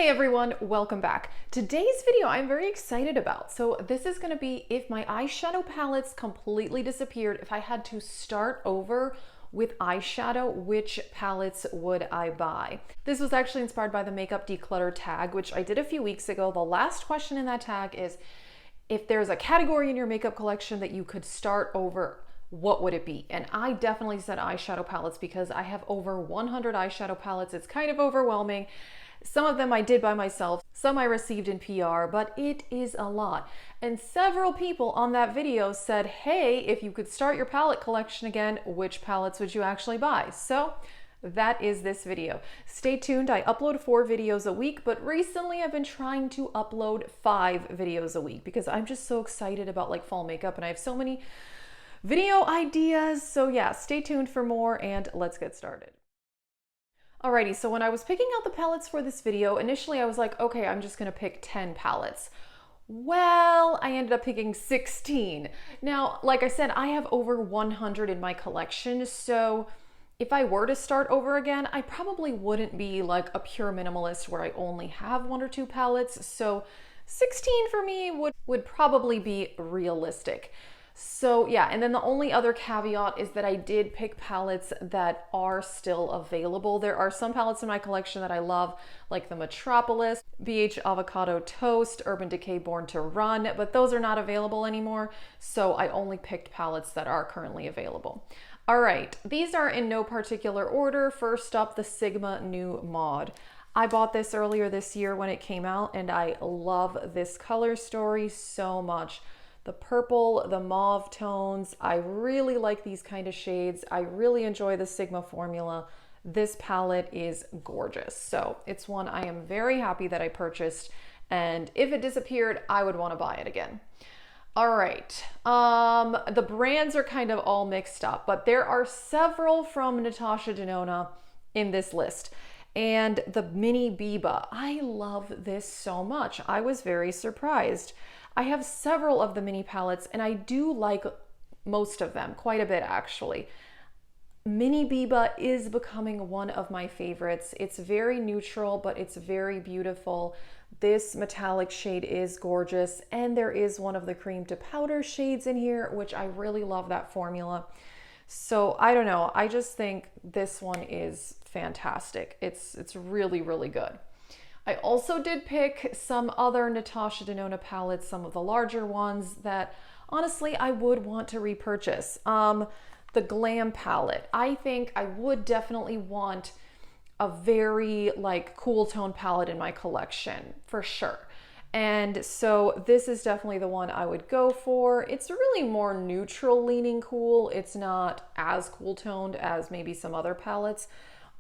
Hey everyone, welcome back. Today's video I'm very excited about. So this is going to be if my eyeshadow palettes completely disappeared, if I had to start over with eyeshadow, which palettes would I buy? This was actually inspired by the makeup declutter tag, which I did a few weeks ago. The last question in that tag is, if there's a category in your makeup collection that you could start over, what would it be? And I definitely said eyeshadow palettes because I have over 100 eyeshadow palettes. It's kind of overwhelming. Some of them I did by myself, some I received in PR, but it is a lot. And several people on that video said, hey, if you could start your palette collection again, which palettes would you actually buy? So that is this video. Stay tuned. I upload 4 videos a week, but recently I've been trying to upload 5 videos a week because I'm just so excited about like fall makeup and I have so many video ideas. So yeah, stay tuned for more and let's get started. Alrighty, so when I was picking out the palettes for this video, initially I was like, okay, I'm just gonna pick 10 palettes. Well, I ended up picking 16. Now, like I said, I have over 100 in my collection, so if I were to start over again, I probably wouldn't be like a pure minimalist where I only have 1 or 2 palettes, so 16 for me would probably be realistic. So yeah, and then the only other caveat is that I did pick palettes that are still available. There are some palettes in my collection that I love, like the Metropolis, BH Avocado Toast, Urban Decay Born to Run, but those are not available anymore. So I only picked palettes that are currently available. All right, these are in no particular order. First up, the Sigma New Mod. I bought this earlier this year when it came out and I love this color story so much. The purple, the mauve tones, I really like these kind of shades. I really enjoy the Sigma formula. This palette is gorgeous. So it's one I am very happy that I purchased. And if it disappeared, I would want to buy it again. All right, the brands are kind of all mixed up, but there are several from Natasha Denona in this list. And the Mini Biba, I love this so much. I was very surprised. I have several of the mini palettes and I do like most of them, quite a bit actually. Mini Biba is becoming one of my favorites. It's very neutral, but it's very beautiful. This metallic shade is gorgeous and there is one of the cream to powder shades in here, which I really love that formula. So I don't know, I just think this one is fantastic. It's really, really good. I also did pick some other Natasha Denona palettes, some of the larger ones that honestly I would want to repurchase. The Glam Palette. I think I would definitely want a very like cool tone palette in my collection for sure. And so this is definitely the one I would go for. It's really more neutral leaning cool. It's not as cool toned as maybe some other palettes.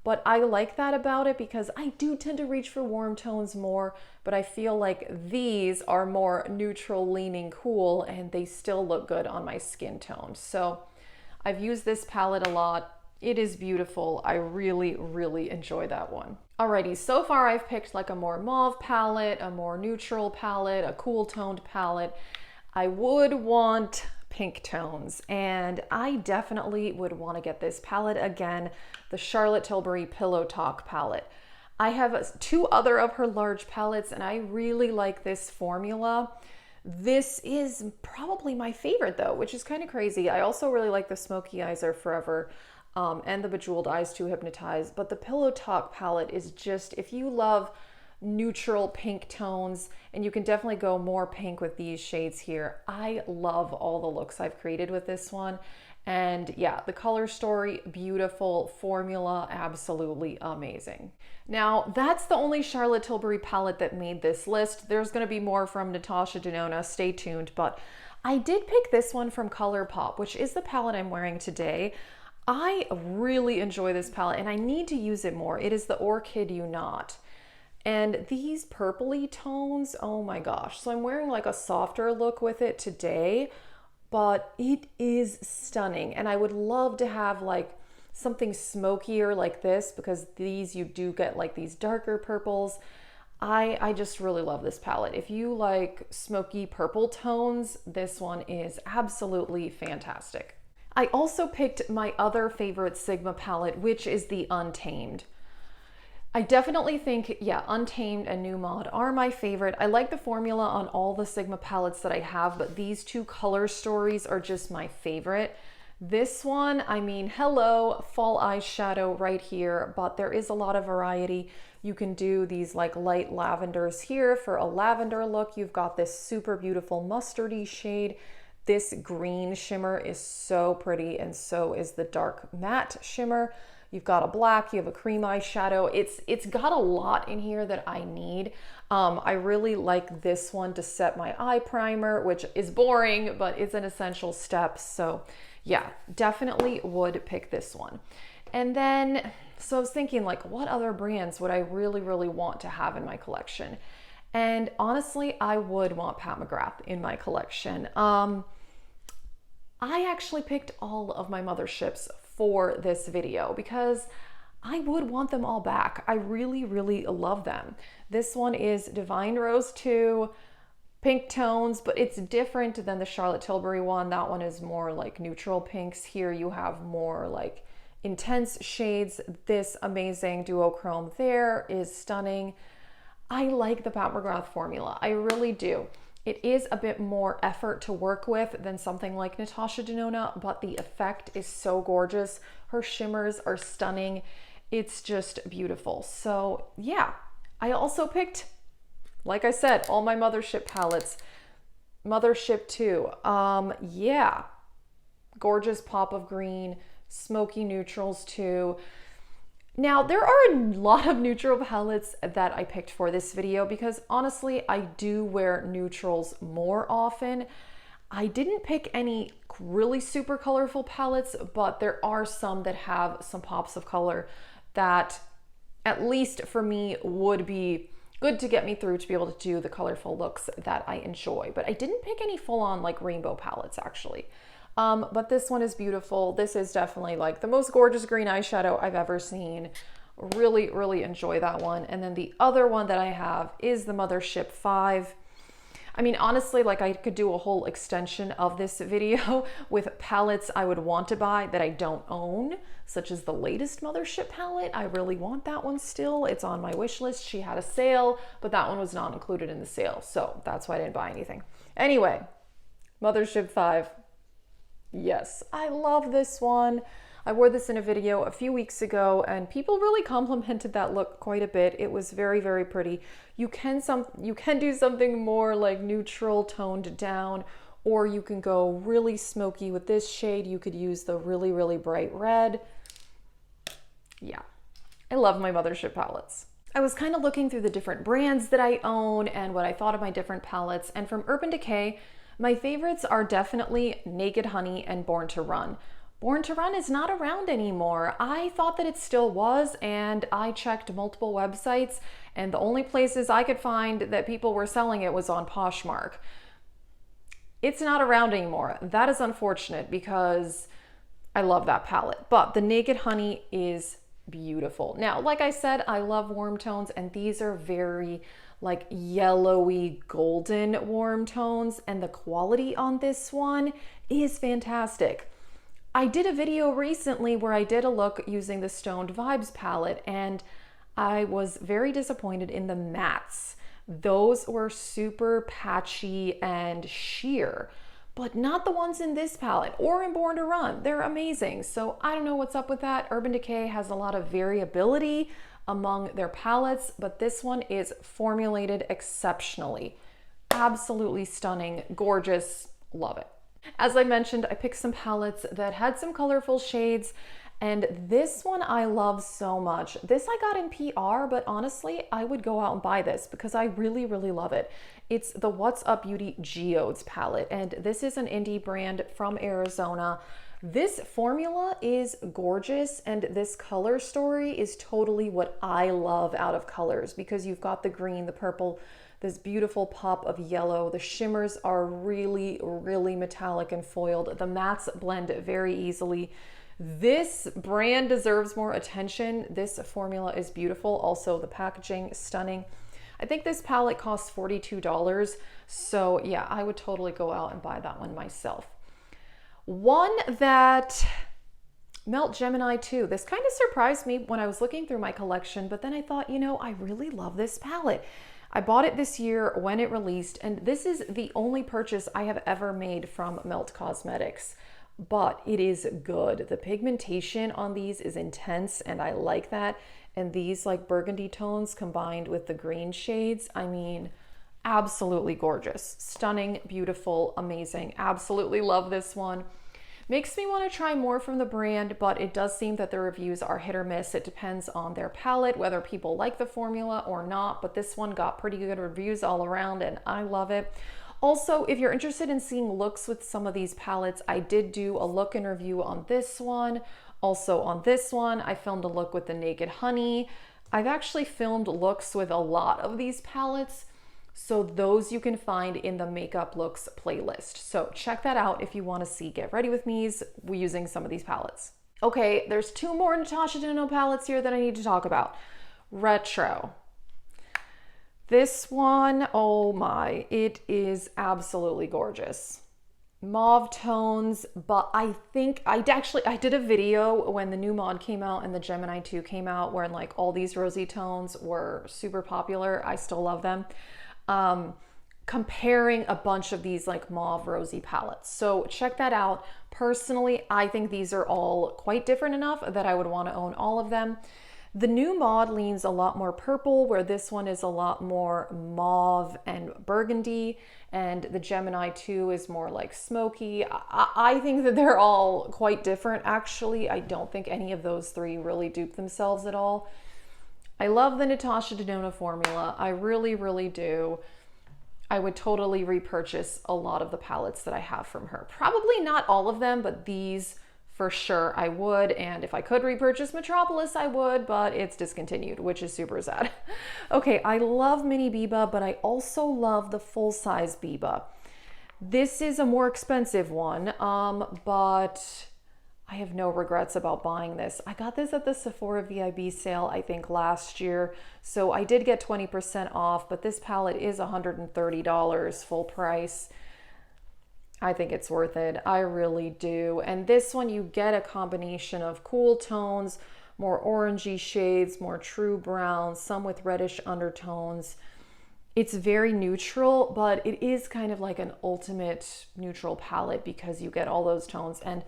But I like that about it because I do tend to reach for warm tones more, but I feel like these are more neutral leaning cool and they still look good on my skin tone. So I've used this palette a lot. It is beautiful. I really, really enjoy that one. Alrighty, so far I've picked like a more mauve palette, a more neutral palette, a cool toned palette. I would want pink tones and I definitely would want to get this palette again, the Charlotte Tilbury Pillow Talk palette. I have 2 other of her large palettes and I really like this formula. This is probably my favorite though, which is kind of crazy. I also really like the Smoky Eyes Are Forever and the Bejeweled Eyes to Hypnotize, but the Pillow Talk palette is just, if you love neutral pink tones, and you can definitely go more pink with these shades here. I love all the looks I've created with this one. And yeah, the color story, beautiful, formula, absolutely amazing. Now, that's the only Charlotte Tilbury palette that made this list. There's gonna be more from Natasha Denona, stay tuned, but I did pick this one from ColourPop, which is the palette I'm wearing today. I really enjoy this palette and I need to use it more. It is the Orchid You Not. And these purpley tones, oh my gosh. So I'm wearing like a softer look with it today, but it is stunning. And I would love to have like something smokier like this because these, you do get like these darker purples. I just really love this palette. If you like smoky purple tones, this one is absolutely fantastic. I also picked my other favorite Sigma palette, which is the Untamed. I definitely think, yeah, Untamed and New Mod are my favorite. I like the formula on all the Sigma palettes that I have, but these two color stories are just my favorite. This one, I mean, hello, fall eyeshadow right here, but there is a lot of variety. You can do these like light lavenders here for a lavender look. You've got this super beautiful mustardy shade. This green shimmer is so pretty, and so is the dark matte shimmer. You've got a black, you have a cream eyeshadow. It's got a lot in here that I need. I really like this one to set my eye primer, which is boring, but it's an essential step. So yeah, definitely would pick this one. And then, so I was thinking like, what other brands would I really, really want to have in my collection? And honestly, I would want Pat McGrath in my collection. I actually picked all of my motherships for this video because I would want them all back. I really, really love them. This one is Divine Rose 2, pink tones, but it's different than the Charlotte Tilbury one. That one is more like neutral pinks. Here you have more like intense shades. This amazing duochrome there is stunning. I like the Pat McGrath formula. I really do. It is a bit more effort to work with than something like Natasha Denona, but the effect is so gorgeous. Her shimmers are stunning. It's just beautiful. So yeah, I also picked, like I said, all my Mothership palettes. Mothership 2, yeah, gorgeous pop of green, smoky neutrals too. Now, there are a lot of neutral palettes that I picked for this video because honestly, I do wear neutrals more often. I didn't pick any really super colorful palettes, but there are some that have some pops of color that, at least for me, would be good to get me through to be able to do the colorful looks that I enjoy. But I didn't pick any full-on like rainbow palettes actually. But this one is beautiful. This is definitely like the most gorgeous green eyeshadow I've ever seen. Really, really enjoy that one. And then the other one that I have is the Mothership 5. I mean, honestly, like I could do a whole extension of this video with palettes I would want to buy that I don't own, such as the latest Mothership palette. I really want that one still. It's on my wish list. She had a sale, but that one was not included in the sale. So that's why I didn't buy anything. Anyway, Mothership 5. Yes, I love this one. I wore this in a video a few weeks ago and people really complimented that look quite a bit. It was very, very pretty. You can do something more like neutral toned down, or you can go really smoky with this shade. You could use the really, really bright red. Yeah, I love my Mothership palettes. I was kind of looking through the different brands that I own and what I thought of my different palettes, and from Urban Decay, my favorites are definitely Naked Honey and Born to Run. Born to Run is not around anymore. I thought that it still was, and I checked multiple websites, and the only places I could find that people were selling it was on Poshmark. It's not around anymore. That is unfortunate because I love that palette, but the Naked Honey is beautiful. Now, like I said, I love warm tones, and these are very like yellowy golden warm tones, and the quality on this one is fantastic. I did a video recently where I did a look using the Stoned Vibes palette, and I was very disappointed in the mattes. Those were super patchy and sheer, but not the ones in this palette or in Born to Run. They're amazing. So I don't know what's up with that. Urban Decay has a lot of variability among their palettes, but this one is formulated exceptionally. Absolutely stunning, gorgeous, love it. As I mentioned, I picked some palettes that had some colorful shades, and this one I love so much. This I got in PR, but honestly, I would go out and buy this because I really, really love it. It's the What's Up Beauty Geodes palette, and this is an indie brand from Arizona. This formula is gorgeous, and this color story is totally what I love out of colors because you've got the green, the purple, this beautiful pop of yellow. The shimmers are really, really metallic and foiled. The mattes blend very easily. This brand deserves more attention. This formula is beautiful. Also, the packaging is stunning. I think this palette costs $42. So yeah, I would totally go out and buy that one myself. One that Melt Gemini too. This kind of surprised me when I was looking through my collection, but then I thought, you know, I really love this palette. I bought it this year when it released, and this is the only purchase I have ever made from Melt Cosmetics, but it is good. The pigmentation on these is intense, and I like that. And these like burgundy tones combined with the green shades, I mean, absolutely gorgeous, stunning, beautiful, amazing. Absolutely love this one. Makes me want to try more from the brand, but it does seem that the reviews are hit or miss. It depends on their palette, whether people like the formula or not, but this one got pretty good reviews all around and I love it. Also, if you're interested in seeing looks with some of these palettes, I did do a look and review on this one. Also on this one, I filmed a look with the Naked Honey. I've actually filmed looks with a lot of these palettes, so those you can find in the makeup looks playlist. So check that out if you want to see get ready with me's using some of these palettes. Okay, there's two more Natasha Denona palettes here that I need to talk about. Retro. This one, oh my, it is absolutely gorgeous. Mauve tones, but I think I did a video when the new mod came out and the Gemini 2 came out where like all these rosy tones were super popular. I still love them. Comparing a bunch of these like mauve rosy palettes. So check that out. Personally, I think these are all quite different enough that I would want to own all of them. The new mod leans a lot more purple, where this one is a lot more mauve and burgundy, and the Gemini 2 is more like smoky. I think that they're all quite different, actually. I don't think any of those three really dupe themselves at all. I love the Natasha Denona formula. I really, really do. I would totally repurchase a lot of the palettes that I have from her. Probably not all of them, but these for sure I would. And if I could repurchase Metropolis, I would, but it's discontinued, which is super sad. Okay, I love Mini Biba, but I also love the full-size Biba. This is a more expensive one, but I have no regrets about buying this. I got this at the Sephora VIB sale, I think last year. So I did get 20% off, but this palette is $130 full price. I think it's worth it. I really do. And this one, you get a combination of cool tones, more orangey shades, more true browns, some with reddish undertones. It's very neutral, but it is kind of like an ultimate neutral palette because you get all those tones. And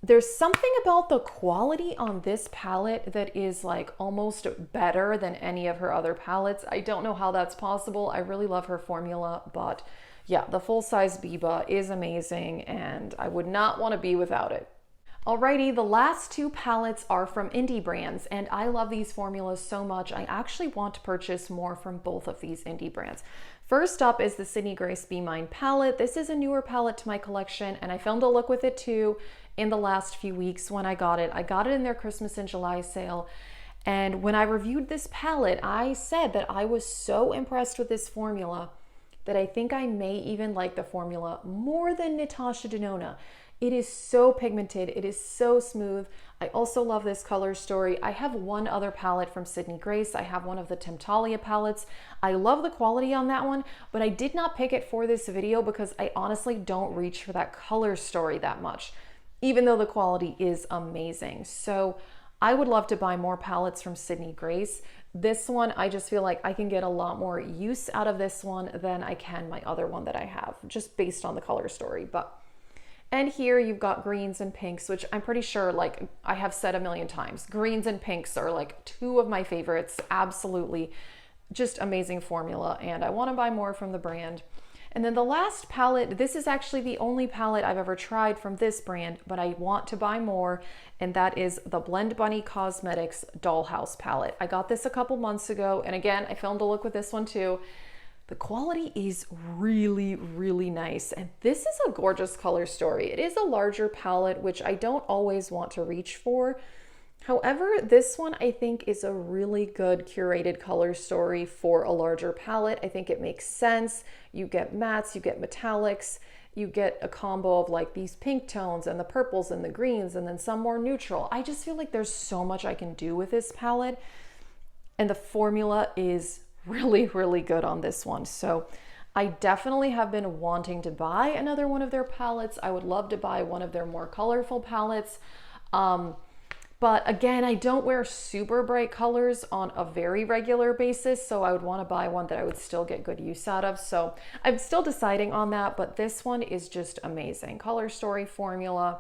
there's something about the quality on this palette that is like almost better than any of her other palettes. I don't know how that's possible. I really love her formula, but yeah, the full-size Biba is amazing and I would not want to be without it. Alrighty, the last two palettes are from indie brands and I love these formulas so much. I actually want to purchase more from both of these indie brands. First up is the Sydney Grace Be Mine palette. This is a newer palette to my collection and I filmed a look with it too in the last few weeks when I got it. I got it in their Christmas and July sale. And when I reviewed this palette, I said that I was so impressed with this formula that I think I may even like the formula more than Natasha Denona. It is so pigmented, it is so smooth. I also love this color story. I have one other palette from Sydney Grace. I have one of the Temptalia palettes. I love the quality on that one, but I did not pick it for this video because I honestly don't reach for that color story that much, even though the quality is amazing. So I would love to buy more palettes from Sydney Grace. This one, I just feel like I can get a lot more use out of this one than I can my other one that I have, just based on the color story. And here you've got greens and pinks, which I'm pretty sure, like I have said a million times, greens and pinks are like two of my favorites. Absolutely, just amazing formula. And I want to buy more from the brand. And then the last palette, this is actually the only palette I've ever tried from this brand, but I want to buy more, and that is the Blend Bunny Cosmetics Dollhouse palette. I got this a couple months ago, and again, I filmed a look with this one too. The quality is really, really nice, and this is a gorgeous color story. It is a larger palette, which I don't always want to reach for. However, this one I think is a really good curated color story for a larger palette. I think it makes sense. You get mattes, you get metallics, you get a combo of like these pink tones and the purples and the greens and then some more neutral. I just feel like there's so much I can do with this palette, and the formula is really, really good on this one. So I definitely have been wanting to buy another one of their palettes. I would love to buy one of their more colorful palettes. But again, I don't wear super bright colors on a very regular basis, so I would want to buy one that I would still get good use out of. So I'm still deciding on that, but this one is just amazing. Color Story formula.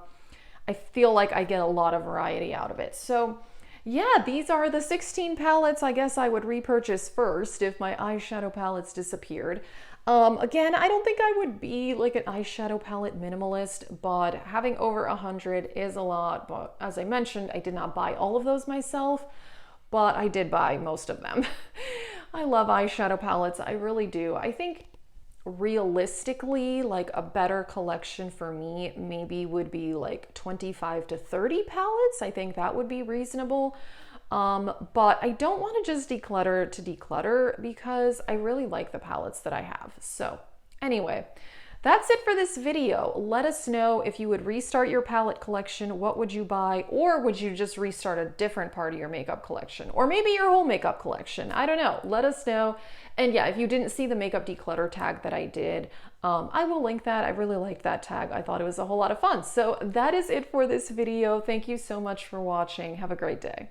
I feel like I get a lot of variety out of it. So yeah, these are the 16 palettes I guess I would repurchase first if my eyeshadow palettes disappeared. Again, I don't think I would be like an eyeshadow palette minimalist, but having over 100 is a lot. But as I mentioned, I did not buy all of those myself, but I did buy most of them. I love eyeshadow palettes. I really do. I think realistically, like a better collection for me maybe would be like 25 to 30 palettes. I think that would be reasonable. But I don't want to just declutter to declutter because I really like the palettes that I have. So anyway, that's it for this video. Let us know if you would restart your palette collection, what would you buy? Or would you just restart a different part of your makeup collection? Or maybe your whole makeup collection. I don't know. Let us know. And yeah, if you didn't see the makeup declutter tag that I did, I will link that. I really liked that tag. I thought it was a whole lot of fun. So that is it for this video. Thank you so much for watching. Have a great day.